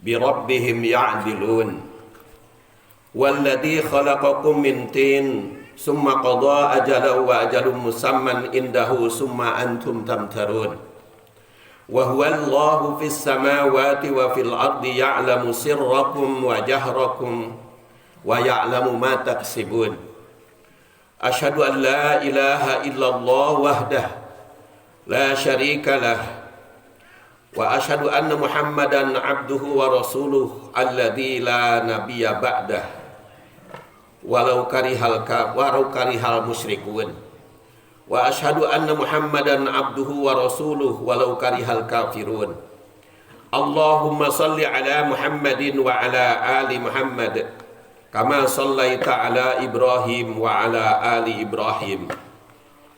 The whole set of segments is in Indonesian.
بربهم يعدلون والذي خلقكم من طين ثم قضى أجلا وأجل مسمى عنده ثم أنتم تمترون وهو الله في السماوات وفي الأرض يعلم سركم وجهركم ويعلم ما تكسبون أشهد أن لا إله إلا الله وحده لا شريك له وأشهد أن محمدا عبده ورسوله الذي لا نبي بعده ولو كره المشركون وأشهد أن محمدا عبده ورسوله ولو كره الكافرون اللهم صل على محمد وعلى آل محمد كما صليت على إبراهيم وعلى آل إبراهيم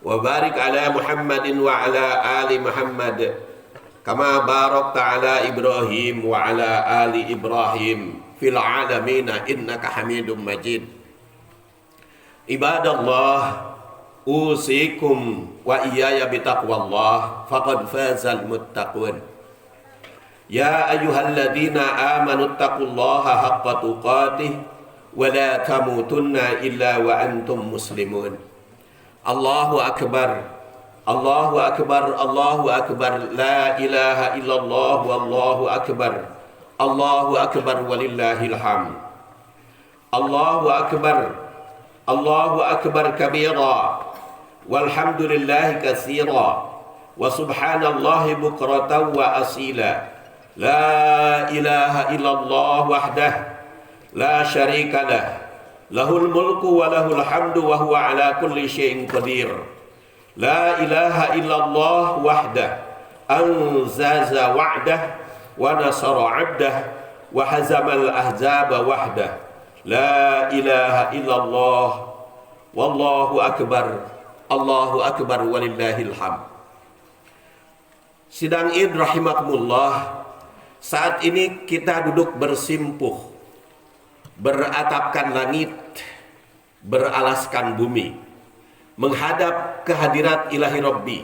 وبارك على محمد وعلى آل محمد كما باركت على إبراهيم وعلى آل إبراهيم في العالمين إنك حميد مجيد عباد الله أوصيكم وإياي بتقوى الله فقد فاز المتقون يا أيها الذين آمنوا اتقوا الله حق تقاته ولا تموتن إلا وأنتم مسلمون الله أكبر الله أكبر الله أكبر لا إله إلا الله والله أكبر الله أكبر ولله الحمد الله أكبر الله أكبر كبيرا والحمد لله كثيرا وسبحان الله بكرة وأصيلا لا إله إلا الله وحده لا شريك له له الملك وله الحمد وهو على كل شيء قدير لا إله إلا الله وحده أنجز وعده ونصر عبده وهزم الأحزاب وحده لا إله إلا الله والله أكبر الله أكبر ولله الحمد. Sidang Id rahimakumullah, saat ini kita duduk bersimpuh, beratapkan langit, beralaskan bumi, menghadap kehadirat ilahi Rabbi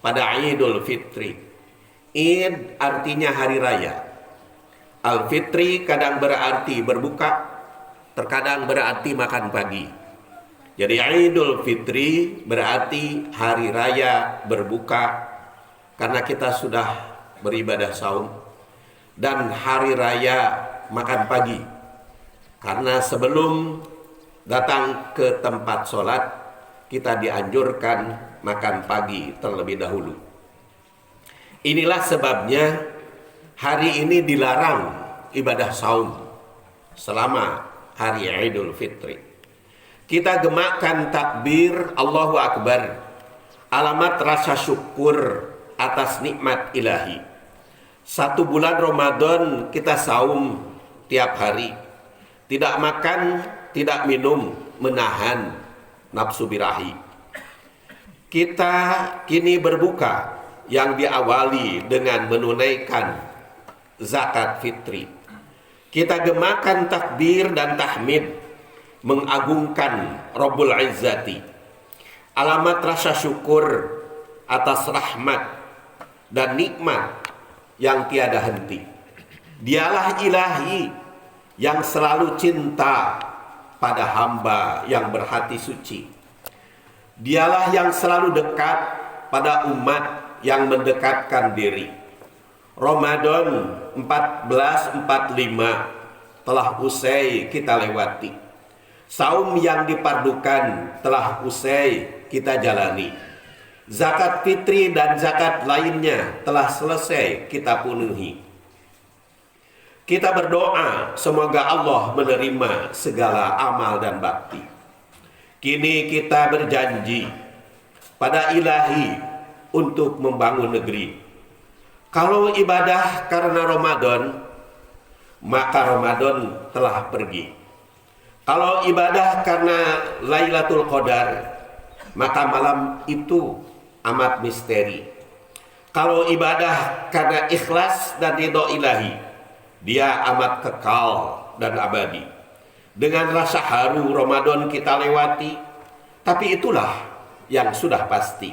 pada Idul Fitri. Id artinya hari raya. Al-Fitri kadang berarti berbuka, terkadang berarti makan pagi. Jadi Idul Fitri berarti hari raya berbuka karena kita sudah beribadah saum, dan hari raya makan pagi karena sebelum datang ke tempat sholat kita dianjurkan makan pagi terlebih dahulu. Inilah sebabnya hari ini dilarang ibadah saum selama hari Idul Fitri. Kita gemakkan takbir Allahu Akbar, alamat rasa syukur atas nikmat ilahi. 1 bulan Ramadan kita saum tiap hari, tidak makan, tidak minum, menahan nafsu birahi. Kita kini berbuka yang diawali dengan menunaikan zakat fitri. Kita gemakan takbir dan tahmid, mengagungkan Rabbul Izzati, alamat rasa syukur atas rahmat dan nikmat yang tiada henti. Dialah ilahi yang selalu cinta pada hamba yang berhati suci. Dialah yang selalu dekat pada umat yang mendekatkan diri. Ramadan 1445 telah usai kita lewati. Saum yang dipardukan telah usai kita jalani. Zakat fitri dan zakat lainnya telah selesai kita penuhi. Kita berdoa semoga Allah menerima segala amal dan bakti. Kini kita berjanji pada ilahi untuk membangun negeri. Kalau ibadah karena Ramadan, maka Ramadan telah pergi. Kalau ibadah karena Lailatul Qadar, maka malam itu amat misteri. Kalau ibadah karena ikhlas dan ridho ilahi, dia amat kekal dan abadi. Dengan rasa haru Ramadan kita lewati, tapi itulah yang sudah pasti.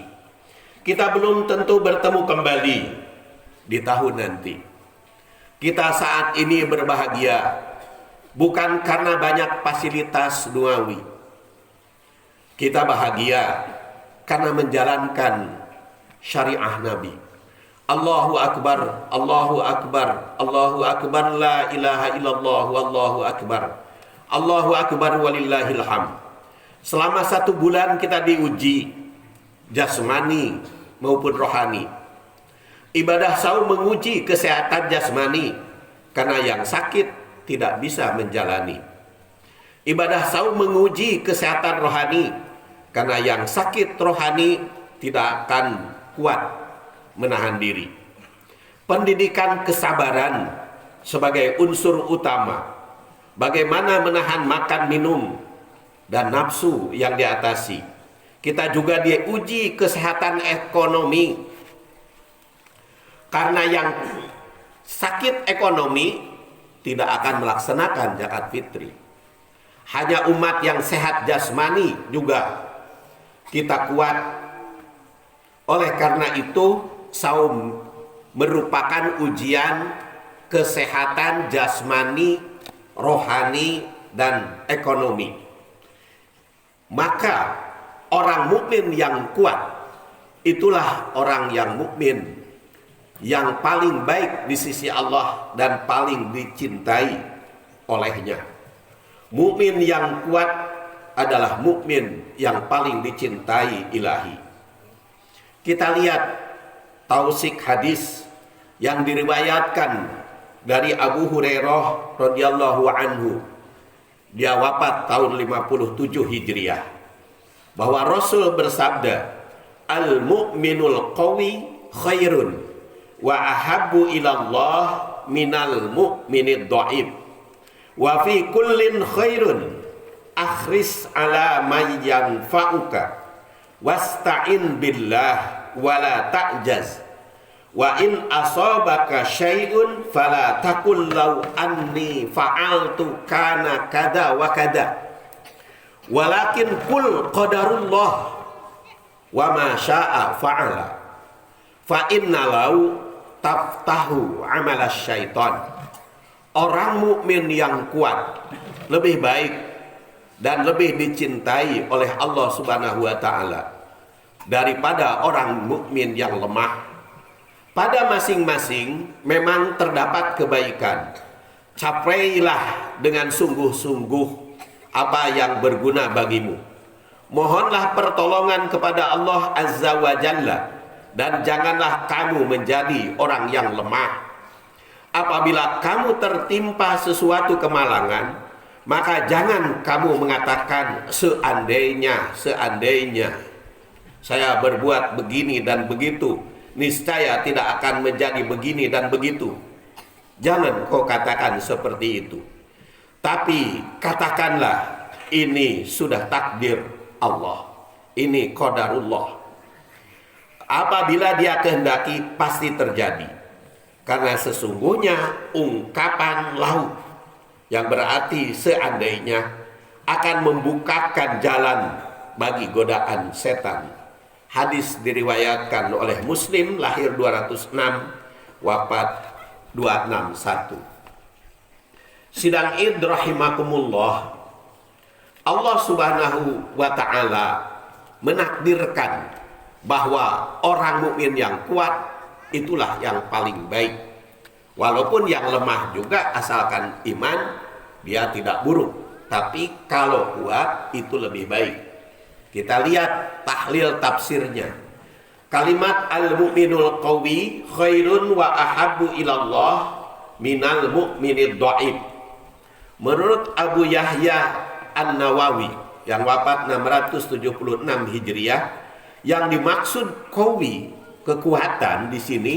Kita belum tentu bertemu kembali di tahun nanti. Kita saat ini berbahagia bukan karena banyak fasilitas duniawi. Kita bahagia karena menjalankan syariah Nabi. Allahu Akbar, Allahu Akbar, Allahu Akbar, la ilaha illallah, wallahu akbar. Allahu Akbar walillahil hamd. Selama 1 bulan kita diuji jasmani maupun rohani. Ibadah saum menguji kesehatan jasmani karena yang sakit tidak bisa menjalani. Ibadah saum menguji kesehatan rohani karena yang sakit rohani tidak akan kuat menahan diri. Pendidikan kesabaran sebagai unsur utama. Bagaimana menahan makan minum dan nafsu yang diatasi. Kita juga diuji kesehatan ekonomi. Karena yang sakit ekonomi tidak akan melaksanakan zakat fitri. Hanya umat yang sehat jasmani juga kita kuat. Oleh karena itu, saum merupakan ujian kesehatan jasmani, rohani, dan ekonomi. Maka orang mukmin yang kuat itulah orang yang mukmin yang paling baik di sisi Allah dan paling dicintai olehnya. Mukmin yang kuat adalah mukmin yang paling dicintai ilahi. Kita lihat tausik hadis yang diriwayatkan dari Abu Hurairah radhiyallahu anhu. Dia wafat tahun 57 Hijriah. Bahwa Rasul bersabda, "Al-mu'minul qawi khairun wa ahabbu ilallah minal mu'minid dha'if wa fi kullin khairun akhris ala may yanfa'uka wasta'in billah wa la ta'jaz wa in asabaka syai'un fala taqul law anni fa'altu kana kada wa kada walakin qul qadarullah wa ma syaa fa'ala fa inna lau taftahu amalas syaitan." Orang mukmin yang kuat lebih baik dan lebih dicintai oleh Allah Subhanahu wa taala daripada orang mukmin yang lemah. Pada masing-masing memang terdapat kebaikan. Capailah dengan sungguh-sungguh apa yang berguna bagimu. Mohonlah pertolongan kepada Allah Azza wa Jalla. Dan janganlah kamu menjadi orang yang lemah. Apabila kamu tertimpa sesuatu kemalangan, maka jangan kamu mengatakan seandainya saya berbuat begini dan begitu, niscaya tidak akan menjadi begini dan begitu. Jangan kau katakan seperti itu. Tapi katakanlah, ini sudah takdir Allah. Ini qadarullah. Apabila dia kehendaki pasti terjadi. Karena sesungguhnya ungkapan lau yang berarti seandainya akan membukakan jalan bagi godaan setan. Hadis diriwayatkan oleh Muslim, lahir 206, wafat 261. Sidang Id rahimakumullah. Allah Subhanahu wa taala menakdirkan bahwa orang mukmin yang kuat itulah yang paling baik. Walaupun yang lemah juga asalkan iman dia tidak buruk, tapi kalau kuat itu lebih baik. Kita lihat tahlil tafsirnya. Kalimat al-mu'minul qawi khairun wa ahabbu ilallah minal mu'minid dha'if. Menurut Abu Yahya An-Nawawi yang wafat 676 Hijriah, yang dimaksud qawi, kekuatan di sini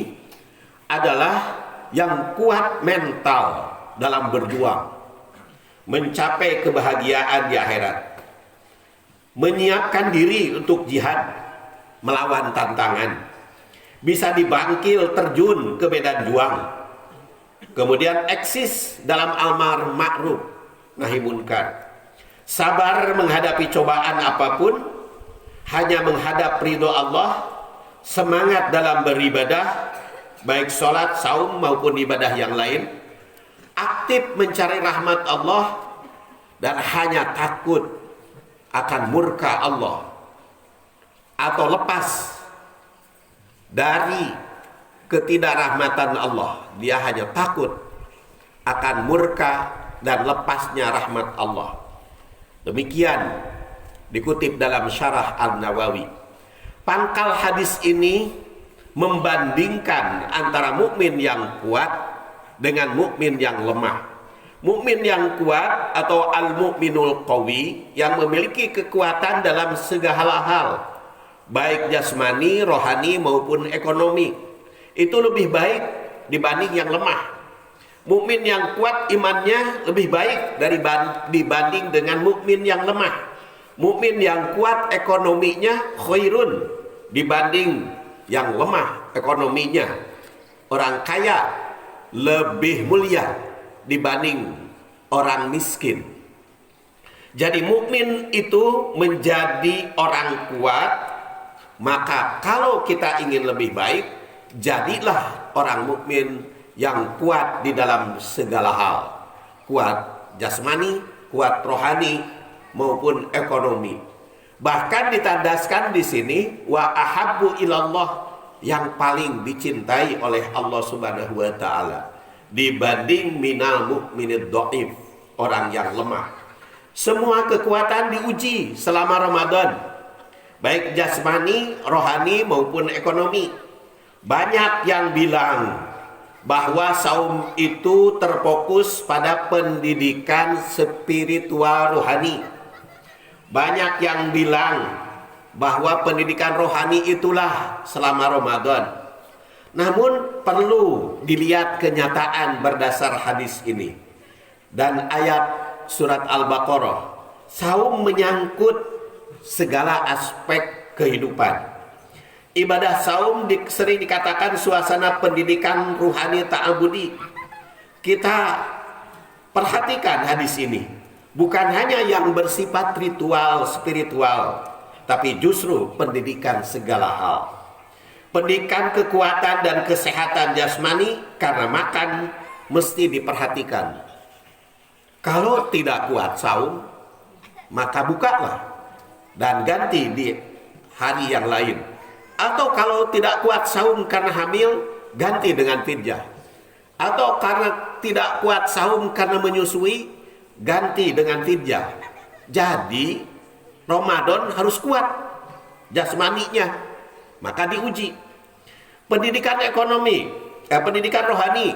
adalah yang kuat mental dalam berjuang, mencapai kebahagiaan di akhirat, menyiapkan diri untuk jihad, melawan tantangan, bisa dibangkil terjun ke medan juang, kemudian eksis dalam amar ma'ruf nahi munkar, sabar menghadapi cobaan apapun, hanya menghadap ridho Allah, semangat dalam beribadah, baik sholat, saum maupun ibadah yang lain, aktif mencari rahmat Allah dan hanya takut akan murka Allah, atau lepas dari ketidakrahmatan Allah, dia hanya takut akan murka dan lepasnya rahmat Allah. Demikian dikutip dalam Syarah An-Nawawi. Pangkal hadis ini membandingkan antara mukmin yang kuat dengan mukmin yang lemah. Mukmin yang kuat atau al-mukminul qawi yang memiliki kekuatan dalam segala hal, baik jasmani, rohani maupun ekonomi, itu lebih baik dibanding yang lemah. Mukmin yang kuat imannya lebih baik dibanding dengan mukmin yang lemah. Mukmin yang kuat ekonominya khairun dibanding yang lemah ekonominya. Orang kaya lebih mulia dibanding orang miskin. Jadi mukmin itu menjadi orang kuat. Maka kalau kita ingin lebih baik, jadilah orang mukmin yang kuat di dalam segala hal, kuat jasmani, kuat rohani maupun ekonomi. Bahkan ditandaskan di sini wa ahabbu ilallah, yang paling dicintai oleh Allah Subhanahu wa taala dibanding minal mukminid dhaif, orang yang lemah. Semua kekuatan diuji selama Ramadan, baik jasmani, rohani maupun ekonomi. Banyak yang bilang bahwa saum itu terfokus pada pendidikan spiritual rohani. Banyak yang bilang bahwa pendidikan rohani itulah selama Ramadan. Namun perlu dilihat kenyataan berdasar hadis ini dan ayat surat Al-Baqarah. Saum menyangkut segala aspek kehidupan. Ibadah saum sering dikatakan suasana pendidikan ruhani ta'abudi. Kita perhatikan hadis ini, bukan hanya yang bersifat ritual spiritual, tapi justru pendidikan segala hal. Pendidikan kekuatan dan kesehatan jasmani, karena makan mesti diperhatikan. Kalau tidak kuat saum, maka bukalah dan ganti di hari yang lain. Atau kalau tidak kuat saum karena hamil, ganti dengan fidyah. Atau karena tidak kuat saum karena menyusui, ganti dengan fidyah. Jadi Ramadan harus kuat jasmaninya, maka diuji. Pendidikan ekonomi, pendidikan rohani,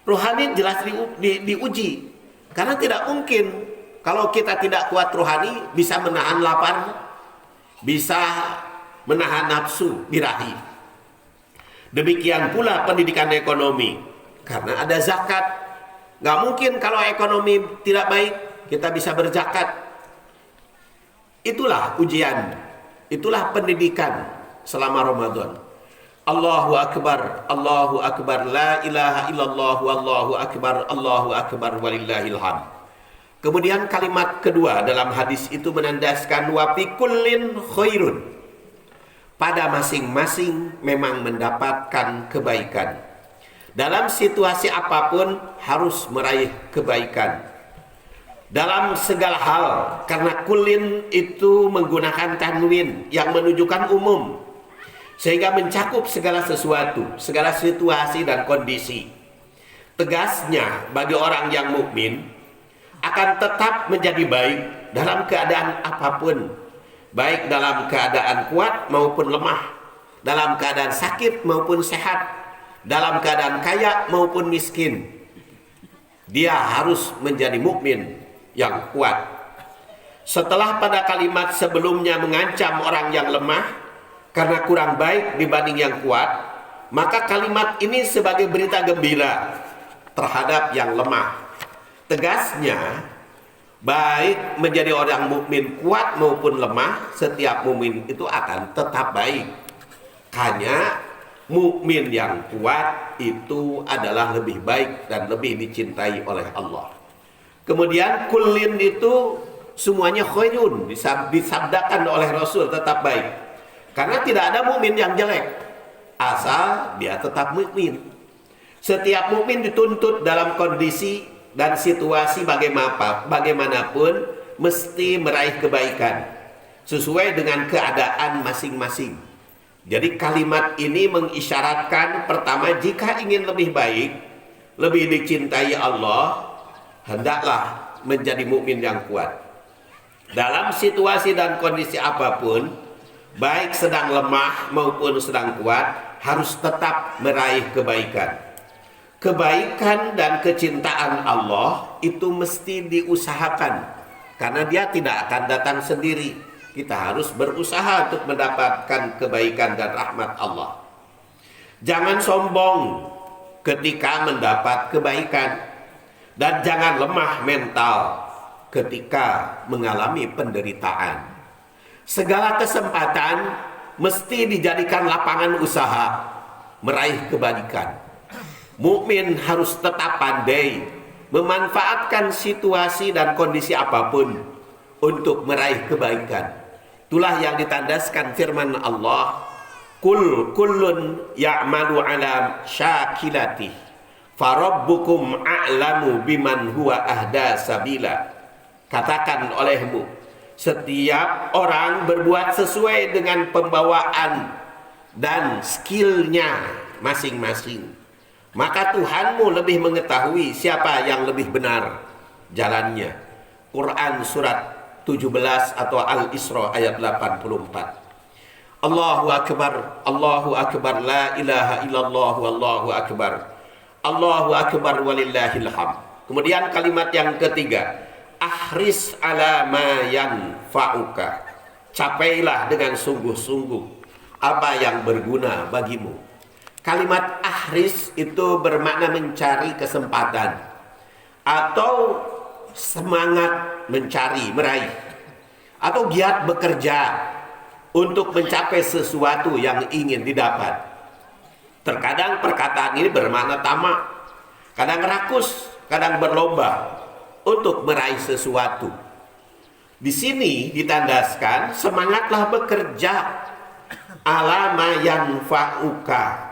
rohani jelas diuji. Karena tidak mungkin kalau kita tidak kuat rohani bisa menahan lapar, bisa menahan nafsu birahi. Demikian pula pendidikan ekonomi, karena ada zakat. Gak mungkin kalau ekonomi tidak baik kita bisa berzakat. Itulah ujian, itulah pendidikan selama Ramadan. Allahu Akbar, Allahu Akbar, la ilaha illallah, wallahu akbar, Allahu Akbar, walillahil hamd. Kemudian kalimat kedua dalam hadis itu menandaskan wa fi kullin khairun. Pada masing-masing memang mendapatkan kebaikan. Dalam situasi apapun harus meraih kebaikan. Dalam segala hal, karena kullin itu menggunakan tanwin yang menunjukkan umum, sehingga mencakup segala sesuatu, segala situasi dan kondisi. Tegasnya bagi orang yang mukmin akan tetap menjadi baik dalam keadaan apapun, baik dalam keadaan kuat maupun lemah, dalam keadaan sakit maupun sehat, dalam keadaan kaya maupun miskin. Dia harus menjadi mukmin yang kuat. Setelah pada kalimat sebelumnya mengancam orang yang lemah karena kurang baik dibanding yang kuat, maka kalimat ini sebagai berita gembira terhadap yang lemah. Tegasnya, baik menjadi orang mukmin kuat maupun lemah, setiap mukmin itu akan tetap baik. Hanya mukmin yang kuat itu adalah lebih baik dan lebih dicintai oleh Allah. Kemudian kullin itu semuanya khairun, disabdakan oleh Rasul tetap baik. Karena tidak ada mukmin yang jelek. asal dia tetap mukmin. Setiap mukmin dituntut dalam kondisi dan situasi bagaimanapun mesti meraih kebaikan sesuai dengan keadaan masing-masing. Jadi kalimat ini mengisyaratkan pertama, jika ingin lebih baik, lebih dicintai Allah, hendaklah menjadi mukmin yang kuat. Dalam situasi dan kondisi apapun, baik sedang lemah maupun sedang kuat, harus tetap meraih kebaikan. Kebaikan dan kecintaan Allah itu mesti diusahakan, karena dia tidak akan datang sendiri. Kita harus berusaha untuk mendapatkan kebaikan dan rahmat Allah. Jangan sombong ketika mendapat kebaikan, dan jangan lemah mental ketika mengalami penderitaan. Segala kesempatan mesti dijadikan lapangan usaha meraih kebaikan. Mukmin harus tetap pandai memanfaatkan situasi dan kondisi apapun untuk meraih kebaikan. Itulah yang ditandaskan firman Allah, kullun ya'malu ala syakilati farabbukum a'lamu biman huwa ahda sabila. Katakan olehmu, setiap orang berbuat sesuai dengan pembawaan dan skillnya masing-masing. Maka Tuhanmu lebih mengetahui siapa yang lebih benar jalannya. Quran surat 17 atau Al-Isra ayat 84. Allahu Akbar, Allahu Akbar, la ilaha illallah, wallahu akbar. Allahu Akbar walillahil hamd. Kemudian kalimat yang ketiga, ahris ala ma yanfa'uka. Capailah dengan sungguh-sungguh apa yang berguna bagimu. Kalimat ahris itu bermakna mencari kesempatan atau semangat mencari, meraih, atau giat bekerja untuk mencapai sesuatu yang ingin didapat. Terkadang perkataan ini bermakna tamak, kadang rakus, kadang berlomba untuk meraih sesuatu. Di sini ditandaskan semangatlah bekerja ala ma yanfa'uka,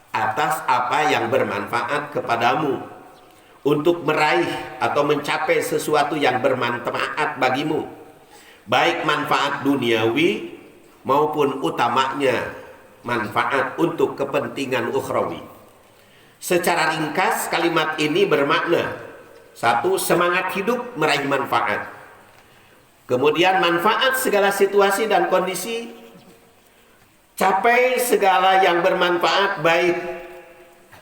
atas apa yang bermanfaat kepadamu, untuk meraih atau mencapai sesuatu yang bermanfaat bagimu, baik manfaat duniawi maupun utamanya manfaat untuk kepentingan ukhrawi. Secara ringkas kalimat ini bermakna, satu, semangat hidup meraih manfaat. Kemudian manfaat segala situasi dan kondisi. Capai segala yang bermanfaat baik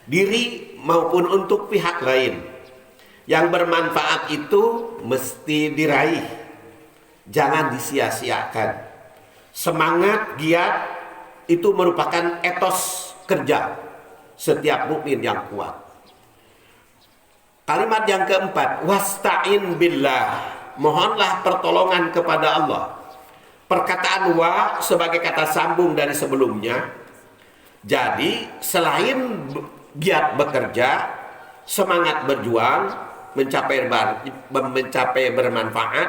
diri maupun untuk pihak lain. Yang bermanfaat itu mesti diraih, jangan disia-siakan. Semangat, giat itu merupakan etos kerja setiap mukmin yang kuat. Kalimat yang keempat, wasta'in billah, mohonlah pertolongan kepada Allah. Perkataan wa sebagai kata sambung dari sebelumnya. Jadi selain giat bekerja, semangat berjuang, mencapai bermanfaat,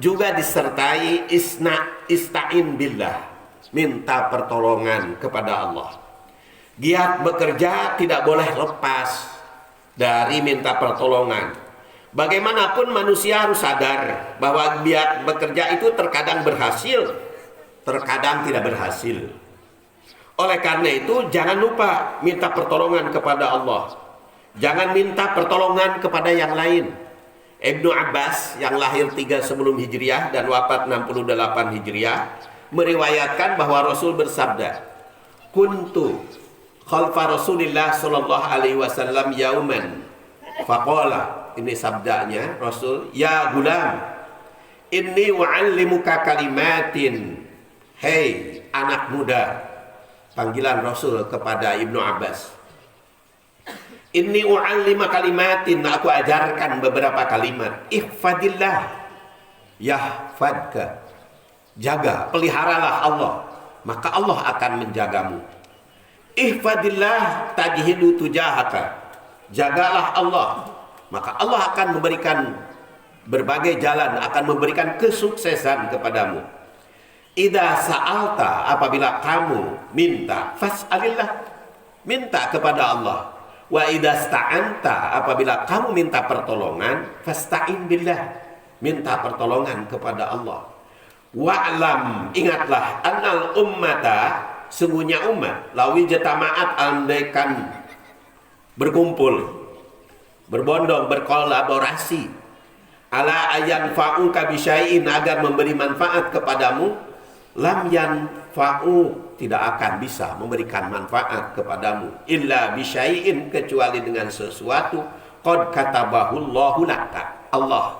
juga disertai ista'in billah, minta pertolongan kepada Allah. Giat bekerja tidak boleh lepas dari minta pertolongan. Bagaimanapun manusia harus sadar bahwa giat bekerja itu terkadang berhasil, terkadang tidak berhasil. Oleh karena itu jangan lupa minta pertolongan kepada Allah. Jangan minta pertolongan kepada yang lain. Ibnu Abbas yang lahir 3 sebelum Hijriah dan wafat 68 Hijriah meriwayatkan bahwa Rasul bersabda, kuntu khalfa Rasulillah sallallahu alaihi wasallam yauman faqala, ini sabdanya Rasul, ya gulam inni wa'allimuka kalimatin. Hei anak muda, panggilan Rasul kepada Ibnu Abbas, inni u'allima kalimatin, aku ajarkan beberapa kalimat. Ihfadillah yahfadka, jaga, peliharalah Allah, maka Allah akan menjagamu. Ihfadillah tajhidu tujahaka, jagalah Allah, maka Allah akan memberikan berbagai jalan, akan memberikan kesuksesan kepadamu. Idza sa'alta, apabila kamu minta, fas'alillah, minta kepada Allah. Wa idza sta'anta, apabila kamu minta pertolongan, fasta'in billah, minta pertolongan kepada Allah. Wa'lam, ingatlah, annal ummata, sungguhnya umat, lawi jatama'at, andaikan berkumpul, berbondong, berkolaborasi, ala ayan fa'uka bisyai'in, agar memberi manfaat kepadamu, lam yanfa'u, tidak akan bisa memberikan manfaat kepadamu, illa bisyai'in, kecuali dengan sesuatu qad katabahullahu laka, Allah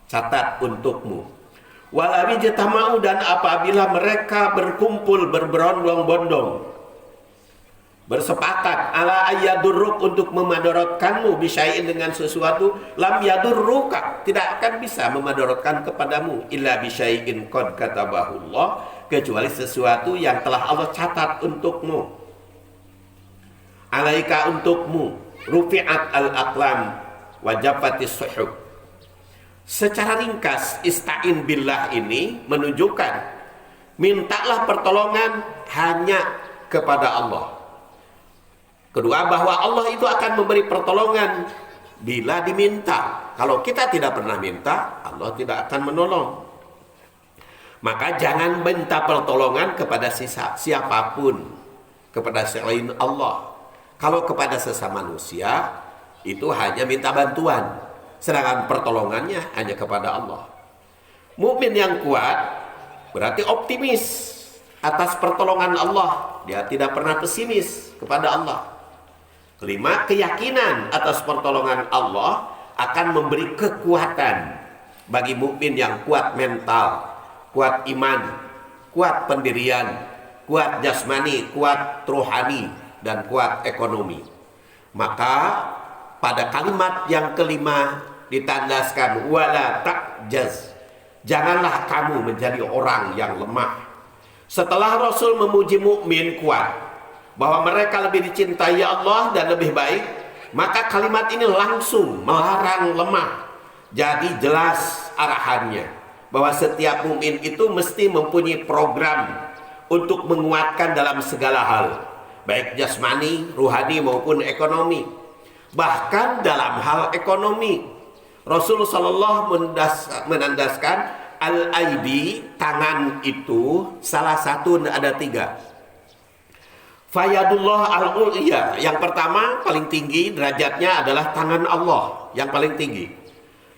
catat untukmu. Walawi jatama'u, dan apabila mereka berkumpul, berbondong-bondong, bersepakat, ala ayyadurruk, untuk memadaratkanmu, bisyai'in, dengan sesuatu, lam yadurruka, tidak akan bisa memadaratkan kepadamu, illa bisyai'in qad katabahullah, kecuali sesuatu yang telah Allah catat untukmu. Alaika, untukmu, rufi'at al-aqlam wa jaffatis suhuf. Secara ringkas, ista'in billah ini menunjukkan mintalah pertolongan hanya kepada Allah. Kedua, bahwa Allah itu akan memberi pertolongan bila diminta. Kalau kita tidak pernah minta, Allah tidak akan menolong. Maka jangan minta pertolongan kepada siapapun, kepada selain Allah. Kalau kepada sesama manusia, itu hanya minta bantuan, sedangkan pertolongannya hanya kepada Allah. Mukmin yang kuat berarti optimis atas pertolongan Allah. Dia tidak pernah pesimis kepada Allah. Kelima, keyakinan atas pertolongan Allah akan memberi kekuatan bagi mukmin yang kuat mental, kuat iman, kuat pendirian, kuat jasmani, kuat rohani, dan kuat ekonomi. Maka pada kalimat yang kelima ditandaskan wala ta'jaz, janganlah kamu menjadi orang yang lemah. Setelah Rasul memuji mukmin kuat, bahwa mereka lebih dicintai Allah dan lebih baik, maka kalimat ini langsung melarang lemah. Jadi jelas arahannya bahwa setiap mukmin itu mesti mempunyai program untuk menguatkan dalam segala hal, baik jasmani, ruhani maupun ekonomi. Bahkan dalam hal ekonomi, Rasulullah SAW menandaskan al-aidi, tangan itu salah satu, ada tiga. Fayadullah al-ulya, yang pertama paling tinggi derajatnya adalah tangan Allah yang paling tinggi.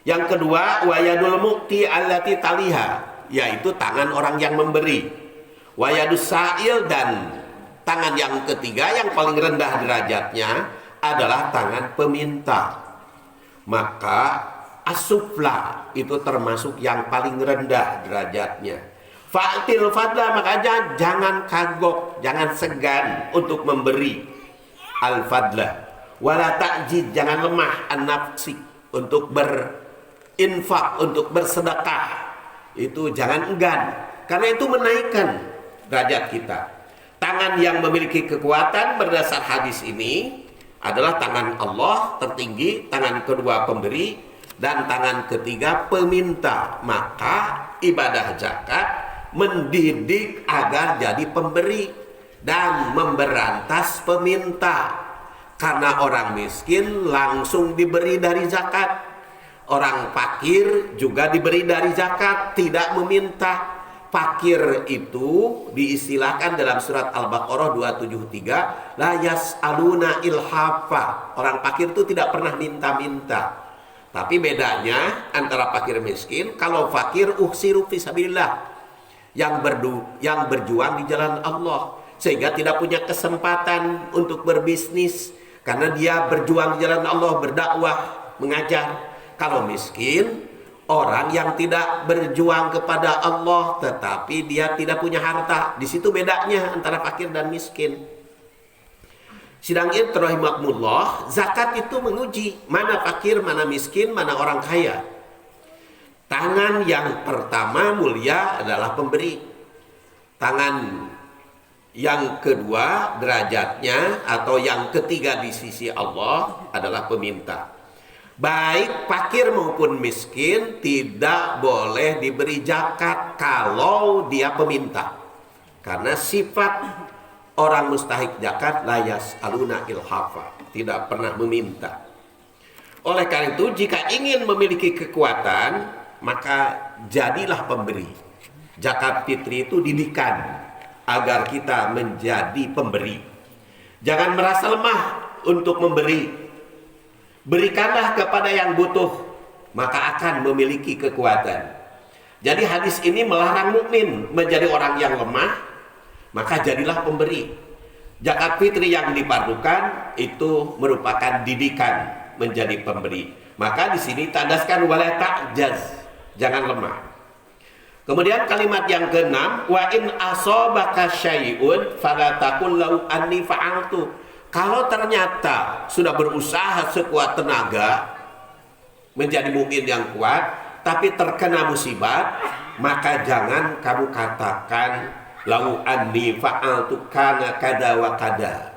Yang kedua, wayadul mu'ti allati taliha, yaitu tangan orang yang memberi. Wayadus sa'il, dan tangan yang ketiga yang paling rendah derajatnya adalah tangan peminta. Maka asufla itu termasuk yang paling rendah derajatnya. Fa'til fadla, makanya jangan kagok, jangan segan untuk memberi al-fadlah. Wala ta'jid, jangan lemah an-nafsi, untuk berinfak, untuk bersedekah. Itu jangan enggan, karena itu menaikkan derajat kita. Tangan yang memiliki kekuatan berdasar hadis ini adalah tangan Allah tertinggi, tangan kedua pemberi, dan tangan ketiga peminta. Maka ibadah zakat mendidik agar jadi pemberi dan memberantas peminta. Karena orang miskin langsung diberi dari zakat, orang fakir juga diberi dari zakat, tidak meminta. Fakir itu diistilahkan dalam surat Al-Baqarah 273, la yas'aluna ilhafa. Orang fakir itu tidak pernah minta-minta. Tapi bedanya antara fakir miskin, kalau fakir uhsiru fisabilillah, yang berjuang di jalan Allah, sehingga tidak punya kesempatan untuk berbisnis karena dia berjuang di jalan Allah, berdakwah, mengajar. Kalau miskin, orang yang tidak berjuang kepada Allah tetapi dia tidak punya harta. Di situ bedanya antara fakir dan miskin. Sidang itu rahimakumullah, zakat itu menguji mana fakir, mana miskin, mana orang kaya. Tangan yang pertama mulia adalah pemberi. Tangan yang kedua derajatnya atau yang ketiga di sisi Allah adalah peminta. Baik fakir maupun miskin tidak boleh diberi zakat kalau dia peminta. Karena sifat orang mustahik zakat layas aluna ilhafa, tidak pernah meminta. Oleh karena itu jika ingin memiliki kekuatan, maka jadilah pemberi. Zakat fitri itu didikan agar kita menjadi pemberi. Jangan merasa lemah untuk memberi. Berikanlah kepada yang butuh, maka akan memiliki kekuatan. Jadi hadis ini melarang mukmin menjadi orang yang lemah, maka jadilah pemberi. Zakat fitri yang dipardukan itu merupakan didikan menjadi pemberi. Maka di sini tandaskan wala ta'jaz, jangan lemah. Kemudian kalimat yang keenam, wa in asobaka syai'un fala taqul lau anni fa'altu. Kalau ternyata sudah berusaha sekuat tenaga menjadi mukmin yang kuat, tapi terkena musibah, maka jangan kamu katakan lau anni fa'altu kana kada wa kada.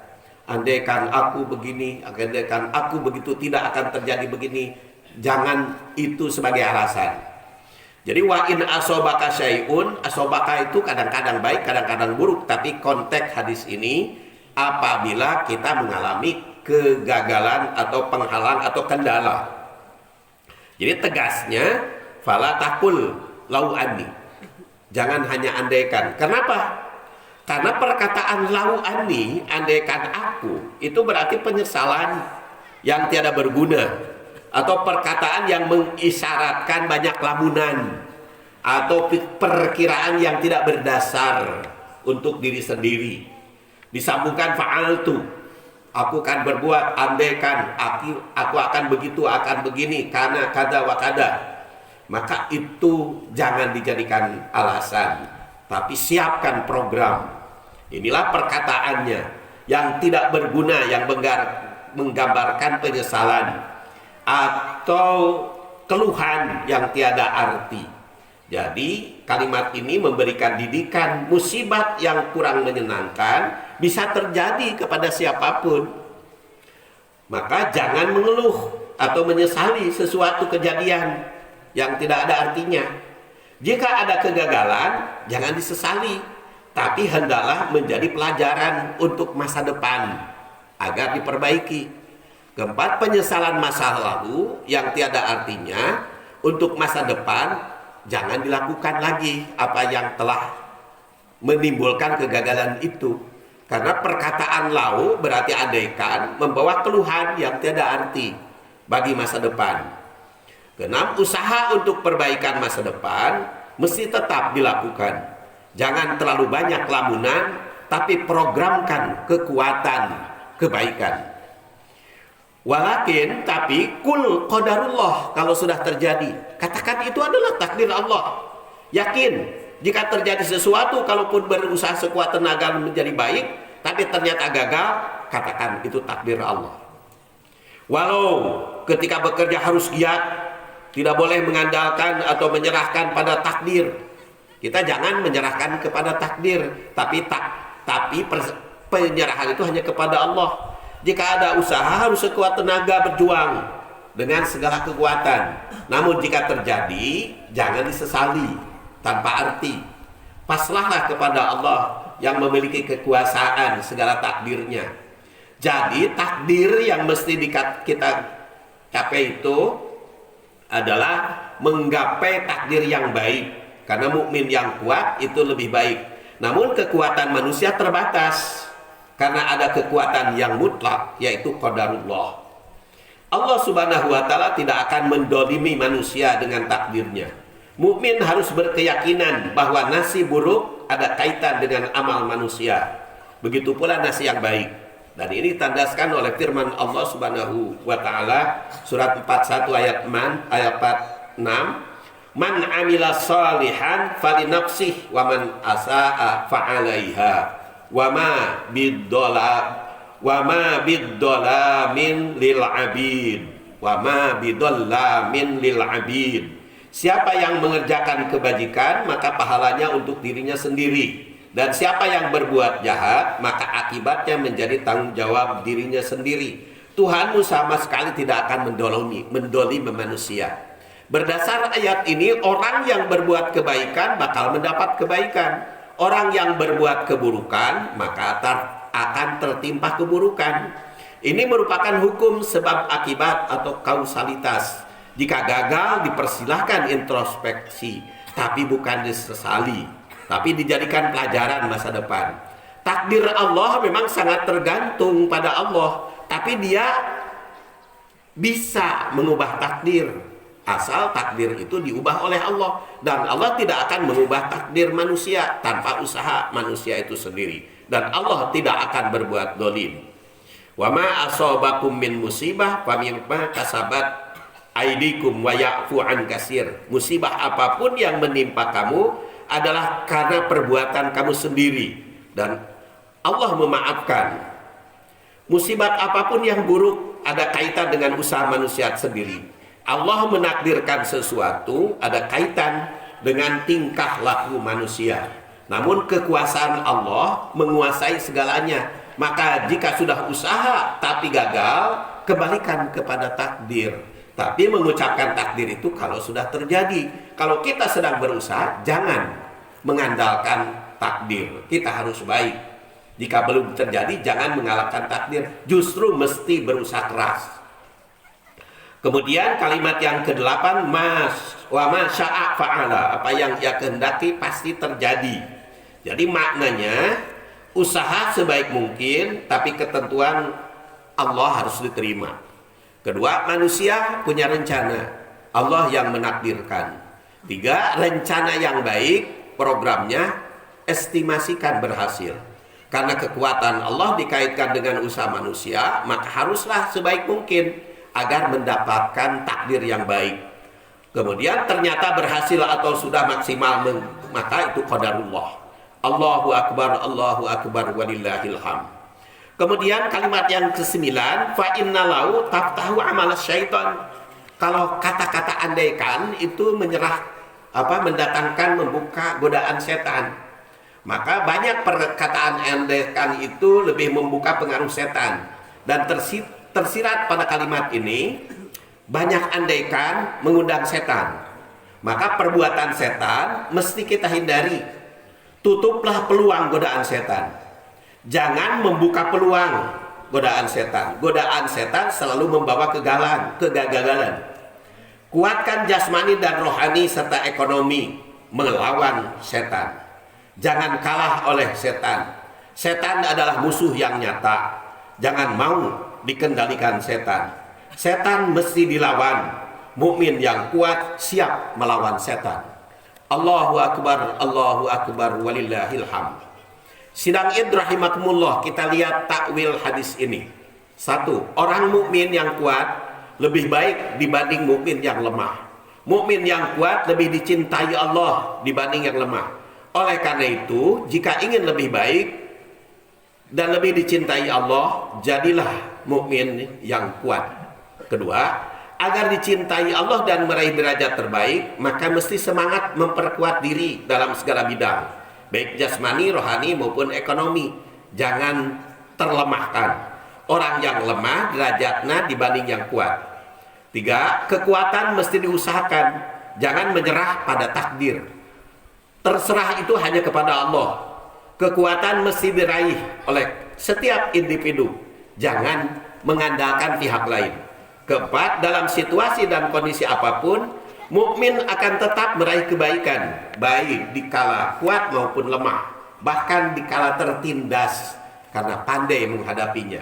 Andaikan aku begini, andaikan aku begitu, tidak akan terjadi begini. Jangan itu sebagai alasan. Jadi wa in asobaka syai'un, asobaka itu kadang-kadang baik, kadang-kadang buruk, tapi konteks hadis ini apabila kita mengalami kegagalan atau penghalang atau kendala. Jadi tegasnya fala taqul lau anni. Jangan hanya andaikan. Kenapa? Karena perkataan lau anni, andaikan aku, itu berarti penyesalan yang tiada berguna, atau perkataan yang mengisyaratkan banyak lamunan, atau perkiraan yang tidak berdasar untuk diri sendiri. Disambungkan fa'altu, aku akan berbuat, andaikan aku akan begitu, akan begini, karena kada wa kada. Maka itu jangan dijadikan alasan, tapi siapkan program. Inilah perkataannya yang tidak berguna, yang menggambarkan penyesalan atau keluhan yang tiada arti. Jadi kalimat ini memberikan didikan musibah yang kurang menyenangkan bisa terjadi kepada siapapun. Maka jangan mengeluh atau menyesali sesuatu kejadian yang tidak ada artinya. Jika ada kegagalan, jangan disesali, tapi hendaklah menjadi pelajaran untuk masa depan agar diperbaiki. Keempat, penyesalan masa lalu yang tiada artinya untuk masa depan jangan dilakukan lagi apa yang telah menimbulkan kegagalan itu. Karena perkataan lau berarti andaikan membawa keluhan yang tiada arti bagi masa depan. Keenam, usaha untuk perbaikan masa depan mesti tetap dilakukan. Jangan terlalu banyak lamunan, tapi programkan kekuatan kebaikan. Walakin, tapi kul qadarullah, kalau sudah terjadi, katakan itu adalah takdir Allah. Yakin, jika terjadi sesuatu, kalaupun berusaha sekuat tenaga menjadi baik, tapi ternyata gagal, katakan itu takdir Allah. Walau ketika bekerja harus giat, tidak boleh mengandalkan atau menyerahkan pada takdir. Kita jangan menyerahkan kepada takdir, tapi penyerahan itu hanya kepada Allah. Jika ada usaha harus sekuat tenaga berjuang dengan segala kekuatan. Namun jika terjadi, jangan disesali tanpa arti. Pasrahlah kepada Allah yang memiliki kekuasaan segala takdirnya. Jadi takdir yang mesti kita capai itu adalah menggapai takdir yang baik. Karena mukmin yang kuat itu lebih baik. Namun kekuatan manusia terbatas. Karena ada kekuatan yang mutlak, yaitu qadarullah. Allah subhanahu wa ta'ala tidak akan mendolimi manusia dengan takdirnya. Mukmin harus berkeyakinan bahwa nasi buruk ada kaitan dengan amal manusia. Begitu pula nasi yang baik. Dan ini ditandaskan oleh firman Allah subhanahu wa ta'ala, surat 41 ayat 6. Man amila salihan falinafsih wa man asa'a fa'alaiha. Wa ma biddolamin lil abid. Siapa yang mengerjakan kebajikan, maka pahalanya untuk dirinya sendiri. Dan siapa yang berbuat jahat, maka akibatnya menjadi tanggung jawab dirinya sendiri. Tuhanmu sama sekali tidak akan mendolimi manusia. Berdasar ayat ini, orang yang berbuat kebaikan bakal mendapat kebaikan. Orang yang berbuat keburukan maka akan tertimpa keburukan. Ini merupakan hukum sebab akibat atau kausalitas. Jika gagal, dipersilahkan introspeksi, tapi bukan disesali, tapi dijadikan pelajaran masa depan. Takdir Allah memang sangat tergantung pada Allah, tapi Dia bisa mengubah takdir, asal takdir itu diubah oleh Allah. Dan Allah tidak akan mengubah takdir manusia tanpa usaha manusia itu sendiri. Dan Allah tidak akan berbuat dolim. Wa ma asobakum min musibah famimma kasabat aidikum wa ya'fu an kasir. Musibah apapun yang menimpa kamu adalah karena perbuatan kamu sendiri, dan Allah memaafkan. Musibat apapun yang buruk ada kaitan dengan usaha manusia sendiri. Allah menakdirkan sesuatu ada kaitan dengan tingkah laku manusia. Namun kekuasaan Allah menguasai segalanya. Maka jika sudah usaha tapi gagal, kembalikan kepada takdir. Tapi mengucapkan takdir itu kalau sudah terjadi. Kalau kita sedang berusaha, jangan mengandalkan takdir. Kita harus baik. Jika belum terjadi, jangan mengalahkan takdir. Justru mesti berusaha keras. Kemudian kalimat yang ke-8, wa ma syaa fa'ala. Apa yang Ia kehendaki pasti terjadi. Jadi maknanya, usaha sebaik mungkin, tapi ketentuan Allah harus diterima. Kedua, manusia punya rencana, Allah yang menakdirkan. Tiga, rencana yang baik, programnya estimasikan berhasil. Karena kekuatan Allah dikaitkan dengan usaha manusia, maka haruslah sebaik mungkin agar mendapatkan takdir yang baik. Kemudian ternyata berhasil atau sudah maksimal, maka itu qadarullah. Allahu akbar walillahil hamd. Kemudian kalimat yang ke-9, fa innalau taftahu amal syaitan. Kalau kata-kata andaikan itu mendatangkan, membuka godaan setan. Maka banyak perkataan andaikan itu lebih membuka pengaruh setan. Dan tersirat pada kalimat ini, banyak andaikan mengundang setan. Maka perbuatan setan mesti kita hindari. Tutuplah peluang godaan setan. Jangan membuka peluang godaan setan. Godaan setan selalu membawa kegagalan. Kuatkan jasmani dan rohani serta ekonomi melawan setan. Jangan kalah oleh setan. Setan adalah musuh yang nyata. Jangan mau dikendalikan setan. Setan mesti dilawan. Mukmin yang kuat siap melawan setan. Allahu akbar walillahil hamd. Sidang id rahimakumullah, kita lihat takwil hadis ini. Satu, orang mukmin yang kuat lebih baik dibanding mukmin yang lemah. Mukmin yang kuat lebih dicintai Allah dibanding yang lemah. Oleh karena itu, jika ingin lebih baik dan lebih dicintai Allah, jadilah mukmin yang kuat. Kedua, agar dicintai Allah dan meraih derajat terbaik, maka mesti semangat memperkuat diri dalam segala bidang, baik jasmani, rohani maupun ekonomi. Jangan terlemahkan. Orang yang lemah derajatnya dibanding yang kuat. Tiga, kekuatan mesti diusahakan. Jangan menyerah pada takdir. Terserah itu hanya kepada Allah. Kekuatan mesti diraih oleh setiap individu. Jangan mengandalkan pihak lain. Keempat, dalam situasi dan kondisi apapun, mukmin akan tetap meraih kebaikan, baik dikala kuat maupun lemah, bahkan dikala tertindas karena pandai menghadapinya.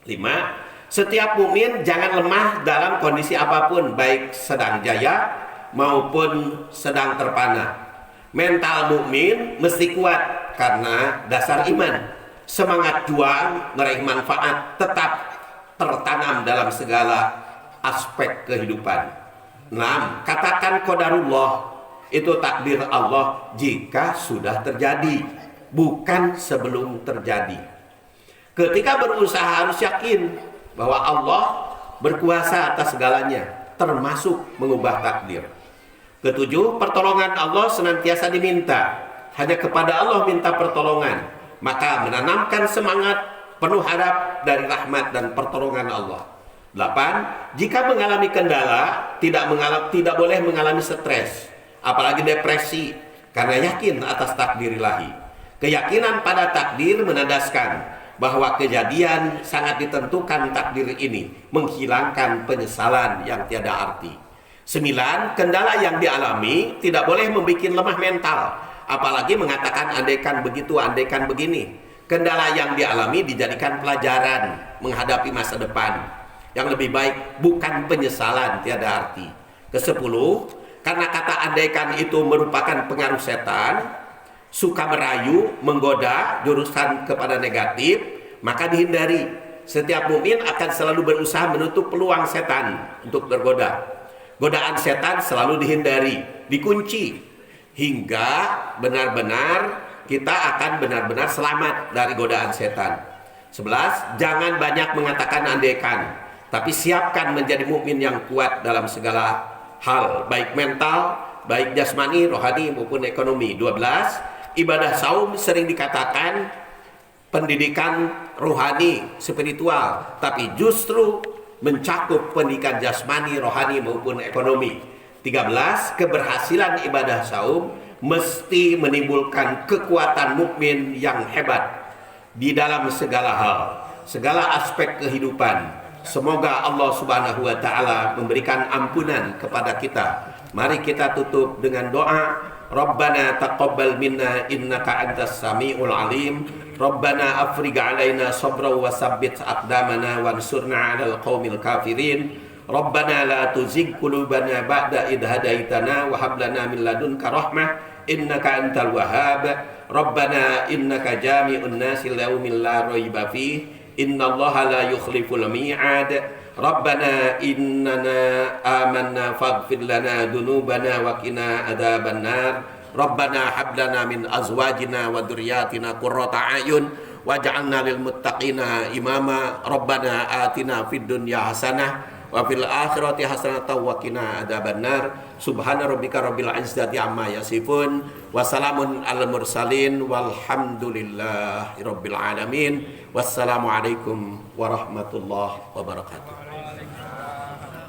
5. Setiap mukmin jangan lemah dalam kondisi apapun, baik sedang jaya maupun sedang terpana. Mental mukmin mesti kuat karena dasar iman. Semangat juang meraih manfaat tetap tertanam dalam segala aspek kehidupan. 6. Katakan qadarullah, itu takdir Allah jika sudah terjadi, bukan sebelum terjadi. Ketika berusaha harus yakin bahwa Allah berkuasa atas segalanya, termasuk mengubah takdir. 7. Pertolongan Allah senantiasa diminta. Hanya kepada Allah minta pertolongan. Maka menanamkan semangat penuh harap dari rahmat dan pertolongan Allah. 8. Jika mengalami kendala, tidak boleh mengalami stres, apalagi depresi, karena yakin atas takdir ilahi. Keyakinan pada takdir menandaskan bahwa kejadian sangat ditentukan takdir ini, menghilangkan penyesalan yang tiada arti. 9. Kendala yang dialami tidak boleh membuat lemah mental, apalagi mengatakan andaikan begitu, andaikan begini. Kendala yang dialami dijadikan pelajaran menghadapi masa depan yang lebih baik, bukan penyesalan tiada arti. Ke-10, karena kata andaikan itu merupakan pengaruh setan, suka merayu, menggoda, jurusan kepada negatif, maka dihindari. Setiap mukmin akan selalu berusaha menutup peluang setan untuk bergoda. Godaan setan selalu dihindari, dikunci, hingga benar-benar kita akan benar-benar selamat dari godaan setan. 11. Jangan banyak mengatakan andaikan, tapi siapkan menjadi mukmin yang kuat dalam segala hal, baik mental, baik jasmani, rohani maupun ekonomi. 12. Ibadah saum sering dikatakan pendidikan rohani, spiritual, tapi justru mencakup pendidikan jasmani, rohani maupun ekonomi. 13. Keberhasilan ibadah saum mesti menimbulkan kekuatan mukmin yang hebat di dalam segala hal, segala aspek kehidupan. Semoga Allah Subhanahu wa taala memberikan ampunan kepada kita. Mari kita tutup dengan doa. Rabbana taqabbal minna innaka antas samiul alim. Rabbana afrigh alaina sabra wa tsabbit aqdamana wansurna 'alal qaumil kafirin. Rabbana la tuzigh qulubana ba'da idh hadaitana wa hab lana min ladunka rahmah innaka antal wahhab. Rabbana innaka jami'un nasi liyaumin la raiba fihi. Innallaha la yukhliful mi'ad. Rabbana innana amanna faghfir lana dzunubana wa qina adzabannar. Rabbana hab lana min azwajina wa dzurriyyatina qurrata a'yun waj'alna lil muttaqina imama. Rabbana atina fid dunya hasanah wa fil akhirati hasanatan wa qina adzabannar. Subhana rabbika rabbil izzati amma yasifun wa salamun alal mursalin walhamdulillahi rabbil alamin. Wassalamualaikum warahmatullahi wabarakatuh.